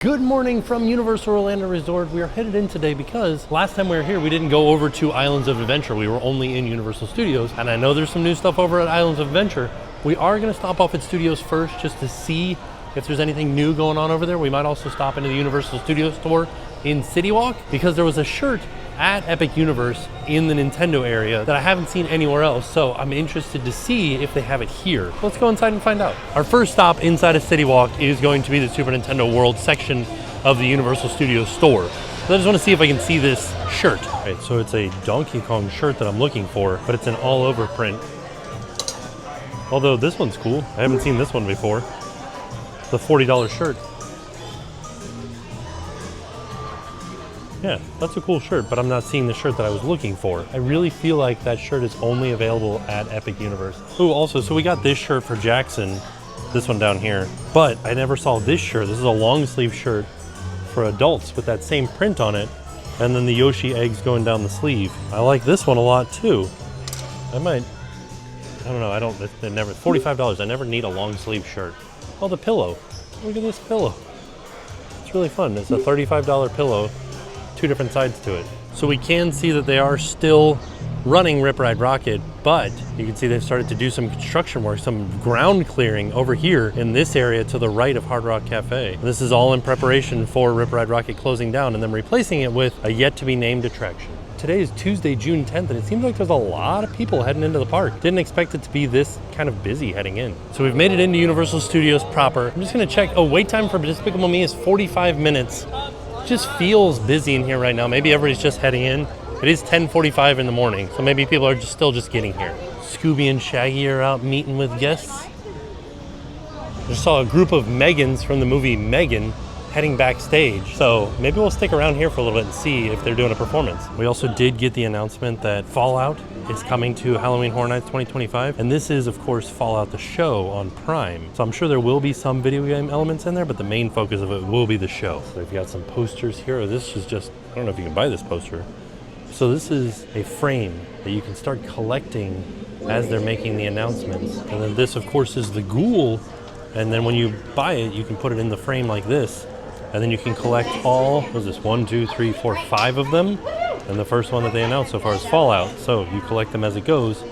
Good morning from Universal Orlando Resort. We are headed in today because last time we were here, we didn't go over to Islands of Adventure. We were only in Universal Studios, and I know there's some new stuff over at Islands of Adventure. We are gonna stop off at Studios first just to see if there's anything new going on over there. We might also stop into the Universal Studios store in City Walk because there was a shirt at Epic Universe in the Nintendo area that I haven't seen anywhere else, so I'm interested to see if they have it here. Let's go inside and find out. Our first stop inside of City Walk is going to be the Super Nintendo World section of the Universal Studios store. So I just want to see if I can see this shirt. Right, so it's a Donkey Kong shirt that I'm looking for, but it's an all-over print. Although this one's cool. I haven't seen this one before. The $40 shirt. Yeah, that's a cool shirt, but I'm not seeing the shirt that I was looking for. I really feel like that shirt is only available at Epic Universe. Oh, also, so we got this shirt for Jackson, this one down here, but I never saw this shirt. This is a long sleeve shirt for adults with that same print on it, and then the Yoshi eggs going down the sleeve. I like this one a lot too. I don't know, they're never, $45, I never need a long sleeve shirt. Oh, the pillow, look at this pillow. It's really fun, it's a $35 pillow. Two different sides to it. So we can see that they are still running Rip Ride Rockit, but you can see they've started to do some construction work, some ground clearing over here in this area to the right of Hard Rock Cafe. This is all in preparation for Rip Ride Rockit closing down and then replacing it with a yet to be named attraction. Today is Tuesday, June 10th, and it seems like there's a lot of people heading into the park. Didn't expect it to be this kind of busy heading in. So we've made it into Universal Studios proper. I'm just gonna check, wait time for Despicable Me is 45 minutes. Just feels busy in here right now. Maybe everybody's just heading in. It is 10:45 in the morning, so maybe people are still just getting here. Scooby and Shaggy are out meeting with guests. I just saw a group of M3GANs from the movie M3GAN heading backstage, so maybe we'll stick around here for a little bit and see if they're doing a performance. We also did get the announcement that Fallout is coming to Halloween Horror Nights 2025, and this is, of course, Fallout the show on Prime. So I'm sure there will be some video game elements in there, but the main focus of it will be the show. So we've got some posters here. This is just, I don't know if you can buy this poster. So this is a frame that you can start collecting as they're making the announcements. And then this, of course, is the ghoul, and then when you buy it, you can put it in the frame like this, and then you can collect all, what is this, 1, 2, 3, 4, 5 of them. And the first one that they announced so far is Fallout. So you collect them as it goes.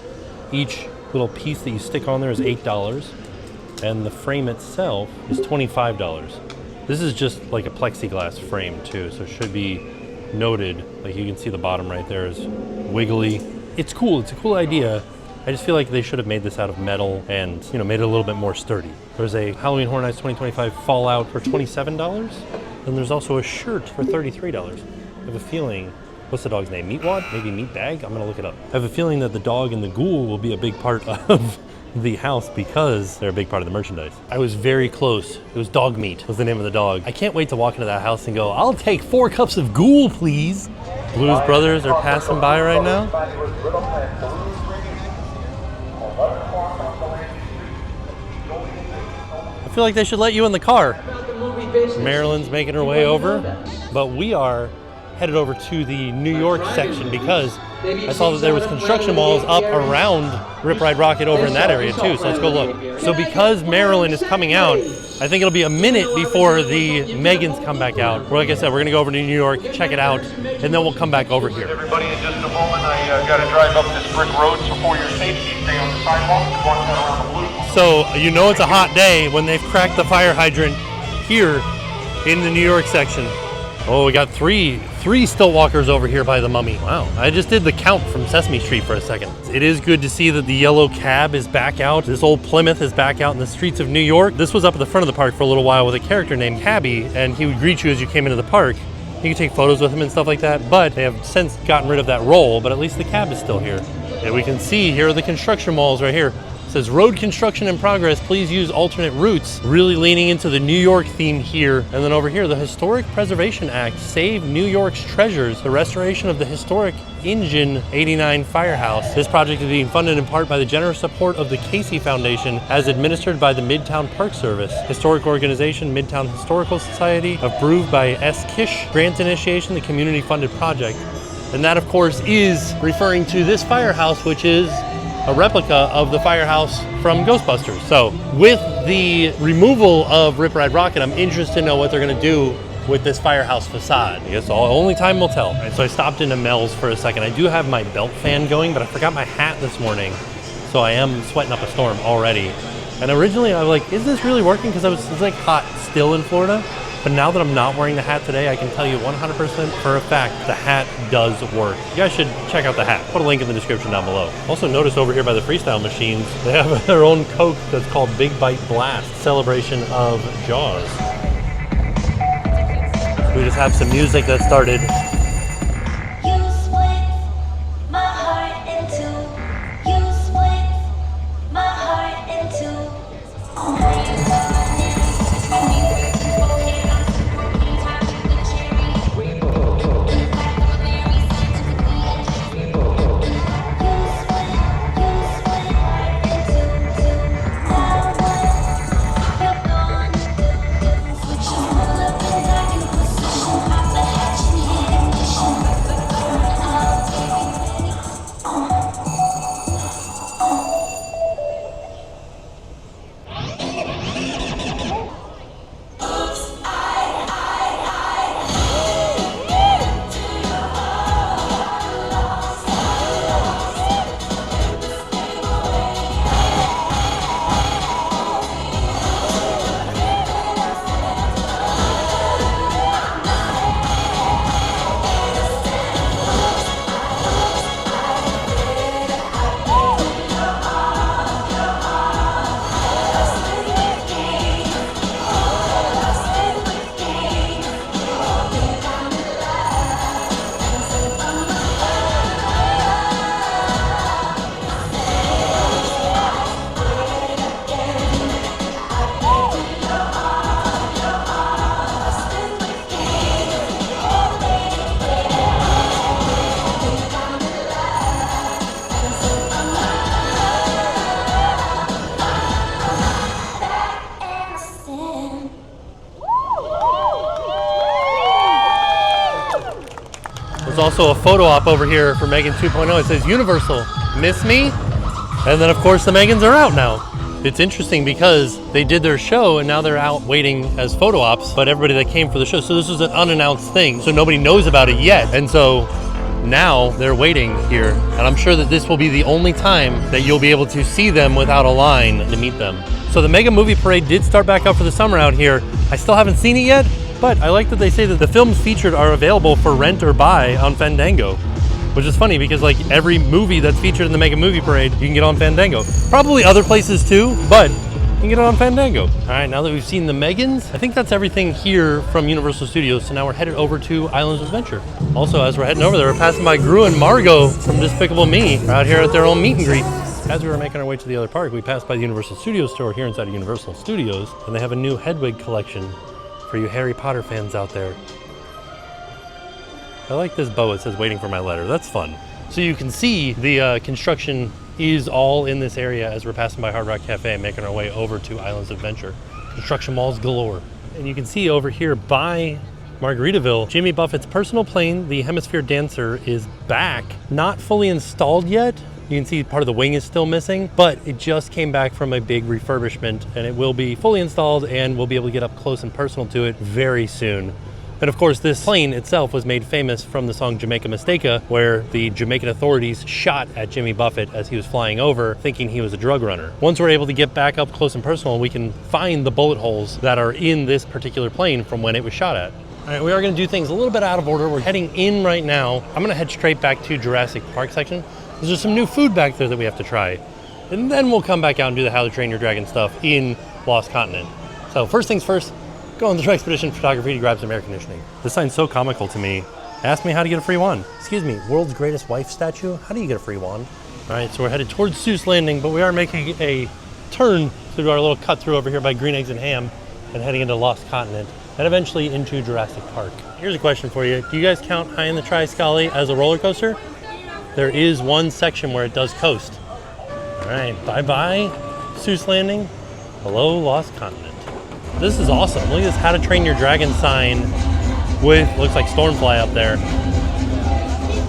Each little piece that you stick on there is $8. And the frame itself is $25. This is just like a plexiglass frame too. So it should be noted. Like you can see the bottom right there is wiggly. It's cool, it's a cool idea. I just feel like they should have made this out of metal and, you know, made it a little bit more sturdy. There's a Halloween Horror Nights 2025 Fallout for $27. And there's also a shirt for $33. I have a feeling, what's the dog's name? Meatwad? Maybe Meatbag? I'm gonna look it up. I have a feeling that the dog and the ghoul will be a big part of the house because they're a big part of the merchandise. I was very close. It was Dog Meat was the name of the dog. I can't wait to walk into that house and go, I'll take 4 cups of ghoul, please. Blues Brothers are passing by right now. I feel like they should let you in the car. Marilyn's making her way over, but we are headed over to the New York section because I saw that there was construction walls up around Rip Ride Rockit over in that area too, so let's go look. So because Marilyn is coming out, I think it'll be a minute before the M3GANs come back out. Like I said, we're gonna go over to New York, check it out, and then we'll come back over here. Everybody, in just a moment, I gotta drive up this brick road, so for your safety, stay on the sidewalk, watch that around the blue. So you know it's a hot day when they've cracked the fire hydrant here in the New York section. Oh, we got three still walkers over here by the mummy. Wow, I just did the count from Sesame Street for a second. It is good to see that the yellow cab is back out. This old Plymouth is back out in the streets of New York. This was up at the front of the park for a little while with a character named Cabby, and he would greet you as you came into the park. You can take photos with him and stuff like that, but they have since gotten rid of that role, but at least the cab is still here. And we can see here are the construction walls right here. It says road construction in progress, please use alternate routes. Really leaning into the New York theme here. And then over here, the Historic Preservation Act, Save New York's Treasures, the restoration of the historic Engine 89 firehouse. This project is being funded in part by the generous support of the Casey Foundation as administered by the Midtown Park Service. Historic organization, Midtown Historical Society, approved by S. Kish, grant initiation, the community funded project. And that of course is referring to this firehouse, which is a replica of the firehouse from Ghostbusters. So with the removal of Rip Ride Rockit, I'm interested to know what they're gonna do with this firehouse facade. I guess only time will tell. Right, so I stopped into Mel's for a second. I do have my belt fan going, but I forgot my hat this morning. So I am sweating up a storm already. And originally I was like, is this really working? Because it's like hot still in Florida. But now that I'm not wearing the hat today, I can tell you 100% for a fact the hat does work. You guys should check out the hat. Put a link in the description down below. Also notice over here by the freestyle machines, they have their own Coke that's called Big Bite Blast, celebration of Jaws. We just have some music that started. There's also a photo op over here for M3GAN 2.0. It says Universal, miss me? And then of course the M3GANs are out now. It's interesting because they did their show and now they're out waiting as photo ops, but everybody that came for the show, so this is an unannounced thing, so nobody knows about it yet. And so now they're waiting here, and I'm sure that this will be the only time that you'll be able to see them without a line to meet them. So the M3GAN Movie Parade did start back up for the summer out here. I still haven't seen it yet, but I like that they say that the films featured are available for rent or buy on Fandango, which is funny because like every movie that's featured in the M3GAN Movie Parade, you can get on Fandango. Probably other places too, but you can get it on Fandango. All right, now that we've seen the M3GANs, I think that's everything here from Universal Studios. So now we're headed over to Islands of Adventure. Also, as we're heading over there, we're passing by Gru and Margot from Despicable Me. They're out here at their own meet and greet. As we were making our way to the other park, we passed by the Universal Studios store here inside of Universal Studios, and they have a new Hedwig collection for you Harry Potter fans out there. I like this bow. It says waiting for my letter. That's fun. So you can see the construction is all in this area as we're passing by Hard Rock Cafe, making our way over to Islands of Adventure. Construction malls galore. And you can see over here by Margaritaville, Jimmy Buffett's personal plane, the Hemisphere Dancer, is back. Not fully installed yet. You can see part of the wing is still missing, but it just came back from a big refurbishment and it will be fully installed and we'll be able to get up close and personal to it very soon. And of course, this plane itself was made famous from the song Jamaica Mistake-a, where the Jamaican authorities shot at Jimmy Buffett as he was flying over, thinking he was a drug runner. Once we're able to get back up close and personal, we can find the bullet holes that are in this particular plane from when it was shot at. All right, we are gonna do things a little bit out of order. We're heading in right now. I'm gonna head straight back to Jurassic Park section. There's some new food back there that we have to try. And then we'll come back out and do the How to Train Your Dragon stuff in Lost Continent. So first things first, go on the Expedition Photography to grab some air conditioning. This sign's so comical to me. Ask me how to get a free wand. Excuse me, world's greatest wife statue? How do you get a free wand? All right, so we're headed towards Seuss Landing, but we are making a turn to do our little cut through over here by Green Eggs and Ham and heading into Lost Continent and eventually into Jurassic Park. Here's a question for you. Do you guys count High in the Tri-Scully as a roller coaster? There is one section where it does coast. All right, bye-bye, Seuss Landing. Hello, Lost Continent. This is awesome. Look at this How to Train Your Dragon sign with, looks like Stormfly up there.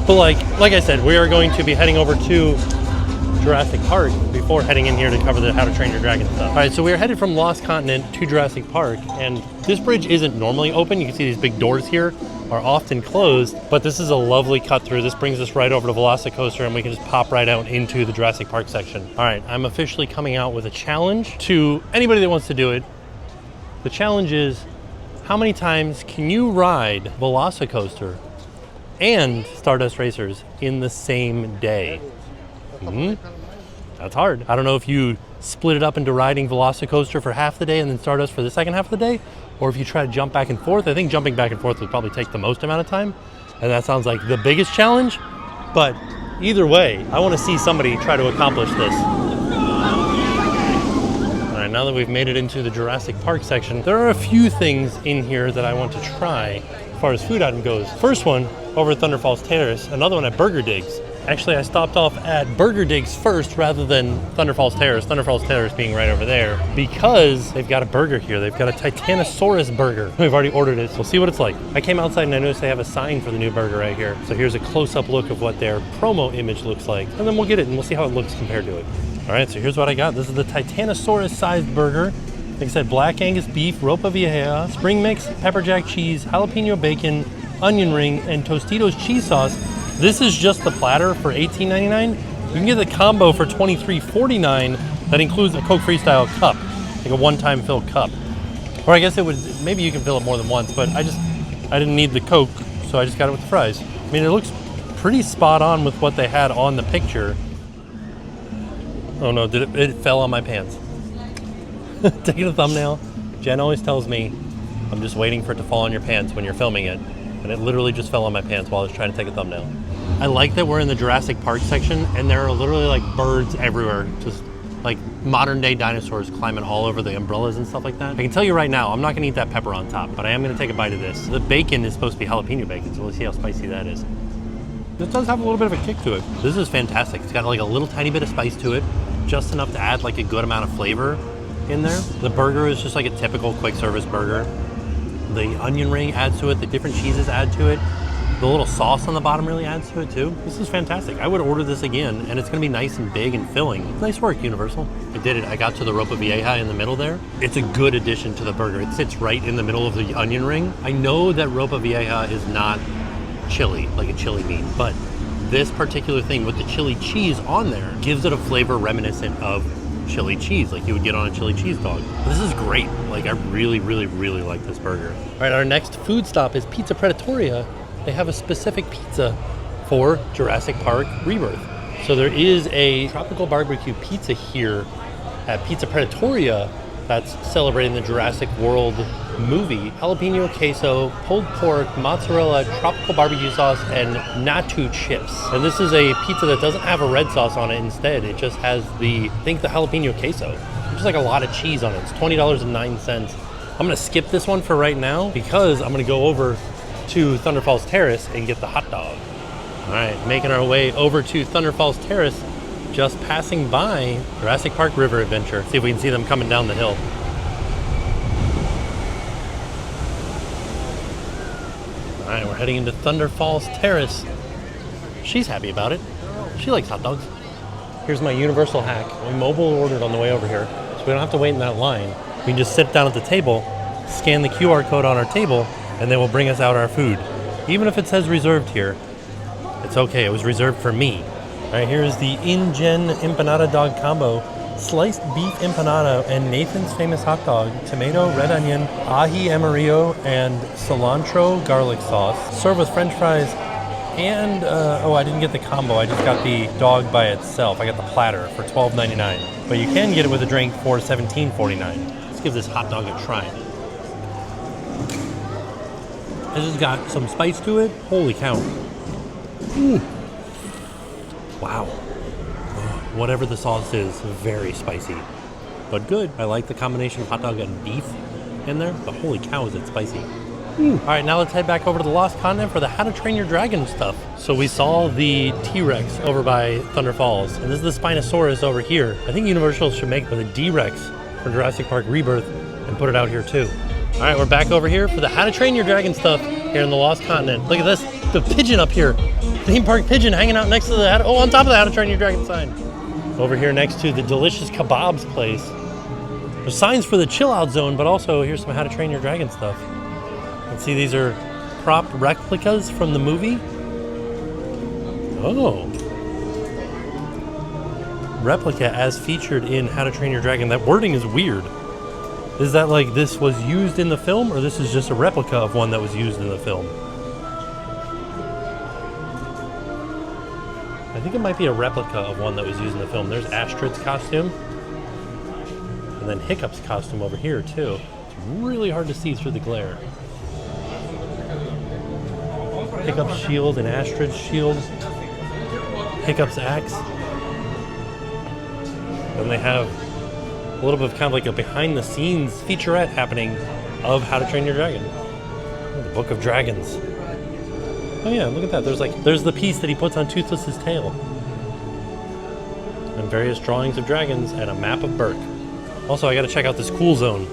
But like I said, we are going to be heading over to Jurassic Park before heading in here to cover the How to Train Your Dragon stuff. All right, so we're headed from Lost Continent to Jurassic Park, and this bridge isn't normally open. You can see these big doors here are often closed, but this is a lovely cut through. This brings us right over to Velocicoaster, and we can just pop right out into the Jurassic Park section. All right, I'm officially coming out with a challenge to anybody that wants to do it. The challenge is, how many times can you ride Velocicoaster and Stardust Racers in the same day? That's hard. I don't know if you split it up into riding Velocicoaster for half the day and then Stardust for the second half of the day, or if you try to jump back and forth. I think jumping back and forth would probably take the most amount of time, and that sounds like the biggest challenge. But either way, I want to see somebody try to accomplish this. All right, now that we've made it into the Jurassic Park section, there are a few things in here that I want to try as far as food item goes. First one, over at Thunder Falls Terrace, another one at Burger Digs. Actually, I stopped off at Burger Digs first rather than Thunder Falls Terrace. Thunder Falls Terrace being right over there, because they've got a burger here. They've got a Titanosaurus burger. We've already ordered it, so we'll see what it's like. I came outside and I noticed they have a sign for the new burger right here. So here's a close-up look of what their promo image looks like, and then we'll get it and we'll see how it looks compared to it. All right, so here's what I got. This is the Titanosaurus-sized burger. Like I said, black Angus beef, ropa vieja, spring mix, pepper jack cheese, jalapeno bacon, onion ring, and Tostitos cheese sauce. This is just the platter for $18.99. You can get the combo for $23.49. That includes a Coke Freestyle cup, like a one-time fill cup. Or I guess it would, maybe you can fill it more than once, but I didn't need the Coke, so I just got it with the fries. I mean, it looks pretty spot on with what they had on the picture. Oh no, it fell on my pants. Taking a thumbnail. Jen always tells me, I'm just waiting for it to fall on your pants when you're filming it. And it literally just fell on my pants while I was trying to take a thumbnail. I like that we're in the Jurassic Park section and there are literally like birds everywhere, just like modern day dinosaurs climbing all over the umbrellas and stuff like that. I can tell you right now, I'm not gonna eat that pepper on top, but I am gonna take a bite of this. The bacon is supposed to be jalapeno bacon, so we'll see how spicy that is. It does have a little bit of a kick to it. This is fantastic. It's got like a little tiny bit of spice to it, just enough to add like a good amount of flavor in there. The burger is just like a typical quick service burger. The onion ring adds to it, the different cheeses add to it. The little sauce on the bottom really adds to it too. This is fantastic. I would order this again, and it's gonna be nice and big and filling. Nice work, Universal. I did it. I got to the ropa vieja in the middle there. It's a good addition to the burger. It sits right in the middle of the onion ring. I know that ropa vieja is not chili, like a chili meat, but this particular thing with the chili cheese on there gives it a flavor reminiscent of chili cheese, like you would get on a chili cheese dog. This is great. Like, I really, really, really like this burger. All right, our next food stop is Pizza Predatoria. They have a specific pizza for Jurassic Park Rebirth. So there is a tropical barbecue pizza here at Pizza Predatoria that's celebrating the Jurassic World movie. Jalapeno queso, pulled pork, mozzarella, tropical barbecue sauce, and natto chips. And this is a pizza that doesn't have a red sauce on it. Instead, it just has the jalapeno queso. Just like a lot of cheese on it. It's $20.09. I'm gonna skip this one for right now because I'm gonna go over to Thunder Falls Terrace and get the hot dog. All right, making our way over to Thunder Falls Terrace, just passing by Jurassic Park River Adventure. See if we can see them coming down the hill. All right, we're heading into Thunder Falls Terrace. She's happy about it. She likes hot dogs. Here's my universal hack. We mobile ordered on the way over here, so we don't have to wait in that line. We can just sit down at the table, scan the QR code on our table, and they will bring us out our food. Even if it says reserved here, it's okay, it was reserved for me. All right, here's the InGen empanada dog combo. Sliced beef empanada and Nathan's famous hot dog, tomato, red onion, ají amarillo, and cilantro garlic sauce. Served with french fries and, oh, I didn't get the combo. I just got the dog by itself. I got the platter for $12.99. But you can get it with a drink for $17.49. Let's give this hot dog a try. This has got some spice to it. Holy cow. Ooh. Wow. Whatever the sauce is, very spicy, but good. I like the combination of hot dog and beef in there, but holy cow is it spicy. All right, now let's head back over to the Lost Continent for the How to Train Your Dragon stuff. So we saw the T-Rex over by Thunder Falls, and this is the Spinosaurus over here. I think Universal should make the D-Rex for Jurassic Park Rebirth and put it out here too. All right, we're back over here for the How to Train Your Dragon stuff here in the Lost Continent. Look at this, the pigeon up here. Theme park pigeon hanging out next to the, on top of the How to Train Your Dragon sign. Over here next to the delicious kebabs place. There's signs for the chill out zone, but also here's some How to Train Your Dragon stuff. Let's see, these are prop replicas from the movie. Oh. Replica as featured in How to Train Your Dragon. That wording is weird. Is that like this was used in the film, or this is just a replica of one that was used in the film? I think it might be a replica of one that was used in the film. There's Astrid's costume. And then Hiccup's costume over here too. It's really hard to see through the glare. Hiccup's shield and Astrid's shield. Hiccup's axe. Then they have a little bit of kind of like a behind the scenes featurette happening of How to Train Your Dragon. Oh, the Book of Dragons. Oh yeah, look at that. There's the piece that he puts on Toothless's tail. And various drawings of dragons and a map of Berk. Also, I gotta check out this cool zone.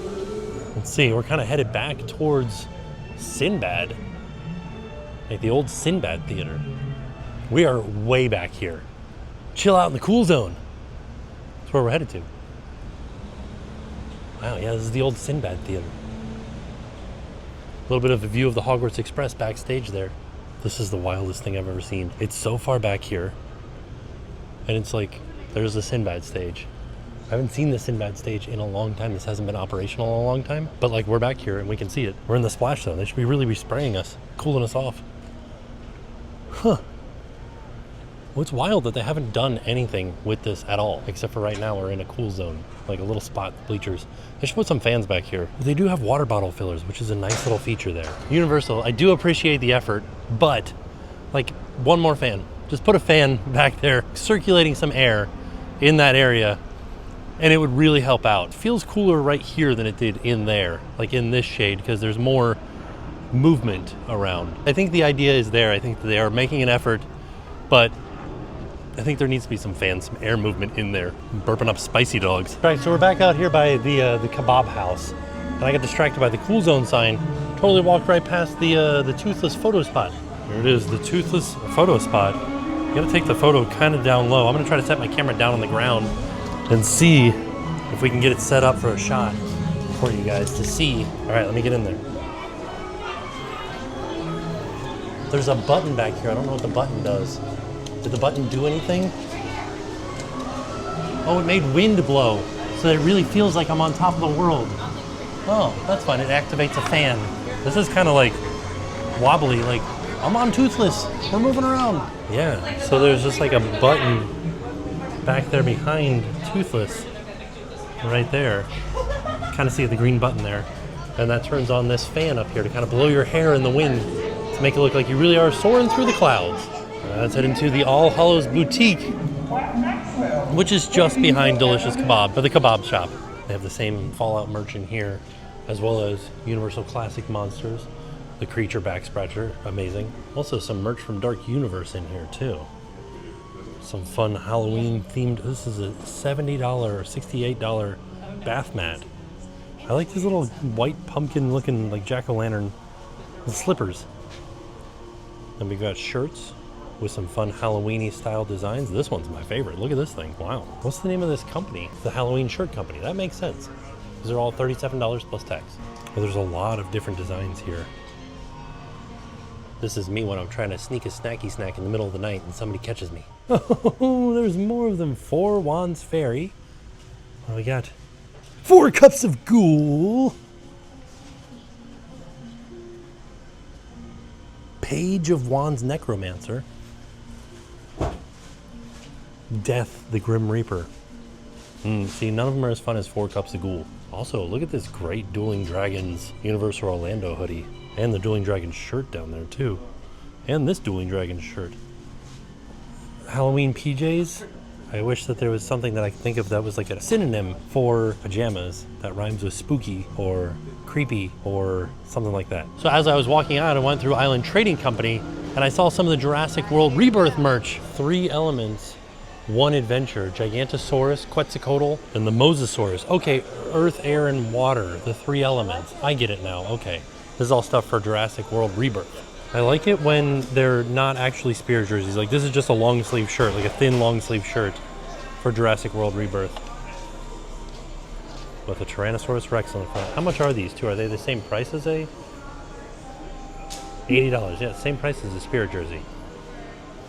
Let's see, we're kind of headed back towards Sinbad. Like the old Sinbad Theater. We are way back here. Chill out in the cool zone. That's where we're headed to. Wow, yeah, this is the old Sinbad Theater. A little bit of a view of the Hogwarts Express backstage there. This is the wildest thing I've ever seen. It's so far back here. And it's like, there's the Sinbad stage. I haven't seen the Sinbad stage in a long time. This hasn't been operational in a long time. But like, we're back here and we can see it. We're in the splash zone. They should really be spraying us, cooling us off. Huh. Well, it's wild that they haven't done anything with this at all, except for right now we're in a cool zone, like a little spot, bleachers. They should put some fans back here. They do have water bottle fillers, which is a nice little feature there. Universal, I do appreciate the effort, but like one more fan. Just put a fan back there, circulating some air in that area, and it would really help out. It feels cooler right here than it did in there, like in this shade, because there's more movement around. I think the idea is there. I think they are making an effort, but I think there needs to be some fans, some air movement in there. I'm burping up spicy dogs. All right, so we're back out here by the kebab house, and I got distracted by the cool zone sign. Totally walked right past the toothless photo spot. Here it is, the toothless photo spot. You gotta take the photo kind of down low. I'm gonna try to set my camera down on the ground and see if we can get it set up for a shot for you guys to see. All right, let me get in there. There's a button back here. I don't know what the button does. Did the button do anything? Oh, it made wind blow, so that it really feels like I'm on top of the world. Oh, that's fun. It activates a fan. This is kind of like wobbly, like I'm on Toothless. We're moving around. Yeah, so there's just like a button back there behind Toothless, right there. Kind of see the green button there. And that turns on this fan up here to kind of blow your hair in the wind to make it look like you really are soaring through the clouds. Let's head into the All Hallows Boutique, which is just behind Delicious Kebab, or the kebab shop. They have the same Fallout merch in here, as well as Universal Classic Monsters, the Creature Back Scratcher, amazing. Also some merch from Dark Universe in here too. Some fun Halloween themed, this is a $70 or $68 bath mat. I like these little white pumpkin looking like jack-o'-lantern slippers. Then we've got shirts with some fun Halloween-y style designs. This one's my favorite. Look at this thing. Wow. What's the name of this company? The Halloween Shirt Company. That makes sense. These are all $37 plus tax. Well, there's a lot of different designs here. This is me when I'm trying to sneak a snacky snack in the middle of the night and somebody catches me. Oh, there's more of them. 4 Wands Fairy. What do we got? 4 Cups of Ghoul. Page of Wands Necromancer. Death, the Grim Reaper. See, none of them are as fun as 4 Cups of Ghoul. Also, look at this great Dueling Dragons Universal Orlando hoodie. And the Dueling Dragons shirt down there, too. And this Dueling Dragons shirt. Halloween PJs. I wish that there was something that I could think of that was like a synonym for pajamas that rhymes with spooky or creepy or something like that. So as I was walking out, I went through Island Trading Company and I saw some of the Jurassic World Rebirth merch. 3 elements. 1 adventure, Gigantosaurus, Quetzalcoatl, and the Mosasaurus. Okay, earth, air, and water, the 3 elements. I get it now, okay. This is all stuff for Jurassic World Rebirth. I like it when they're not actually Spirit jerseys. Like this is just a long sleeve shirt, like a thin long sleeve shirt for Jurassic World Rebirth. With a Tyrannosaurus Rex on the front. How much are these two? Are they the same price as a? $80. Yeah, same price as a Spirit jersey.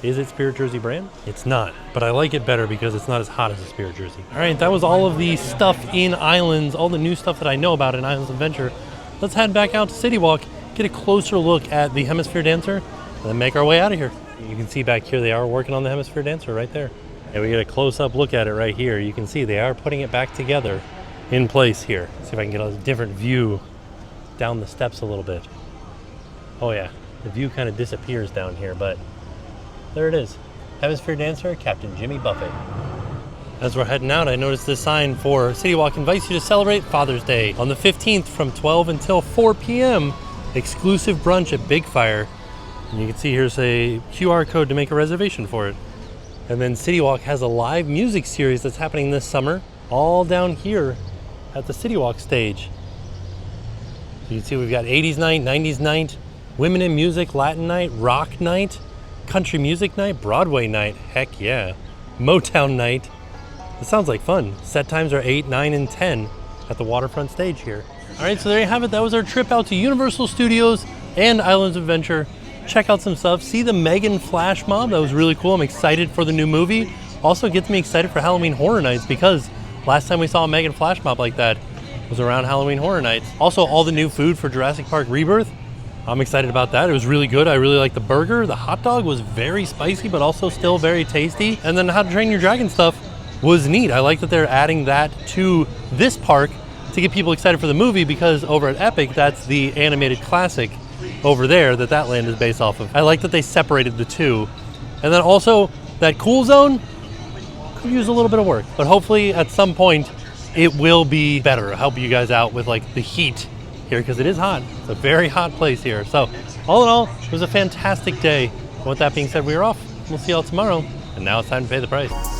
Is it Spirit jersey brand? It's not, but I like it better because it's not as hot as a Spirit jersey. All right, that was all of the stuff in Islands, all the new stuff that I know about in Islands Adventure. Let's head back out to City Walk, get a closer look at the Hemisphere Dancer, and then make our way out of here. You can see back here they are working on the Hemisphere Dancer right there. And we get a close-up look at it right here. You can see they are putting it back together in place here. See if I can get a different view down the steps a little bit. Oh yeah, the view kind of disappears down here, but there it is. Hemisphere Dancer, Captain Jimmy Buffett. As we're heading out, I noticed this sign for City Walk invites you to celebrate Father's Day on the 15th from 12 until 4 p.m. Exclusive brunch at Big Fire. And you can see here's a QR code to make a reservation for it. And then City Walk has a live music series that's happening this summer, all down here at the City Walk stage. You can see we've got 80s night, 90s night, women in music, Latin night, rock night, country music night, Broadway night, heck yeah, Motown night. It sounds like fun. Set times are 8, 9, and 10 at the waterfront stage here. All right, so there you have it. That was our trip out to Universal Studios and Islands of Adventure. Check out some stuff. See the M3GAN Flashmob. That was really cool. I'm excited for the new movie. Also gets me excited for Halloween Horror Nights because last time we saw a M3GAN Flashmob like that was around Halloween Horror Nights. Also, all the new food for Jurassic Park Rebirth. I'm excited about that. It was really good. I really liked the burger. The hot dog was very spicy, but also still very tasty. And then How to Train Your Dragon stuff was neat. I like that they're adding that to this park to get people excited for the movie because over at Epic, that's the animated classic over there that land is based off of. I like that they separated the two. And then also that cool zone could use a little bit of work, but hopefully at some point it will be better. I'll help you guys out with like the heat here because it is hot. It's a very hot place here. So all in all, it was a fantastic day. And with that being said, we are off. We'll see y'all tomorrow. And now it's time to pay the price.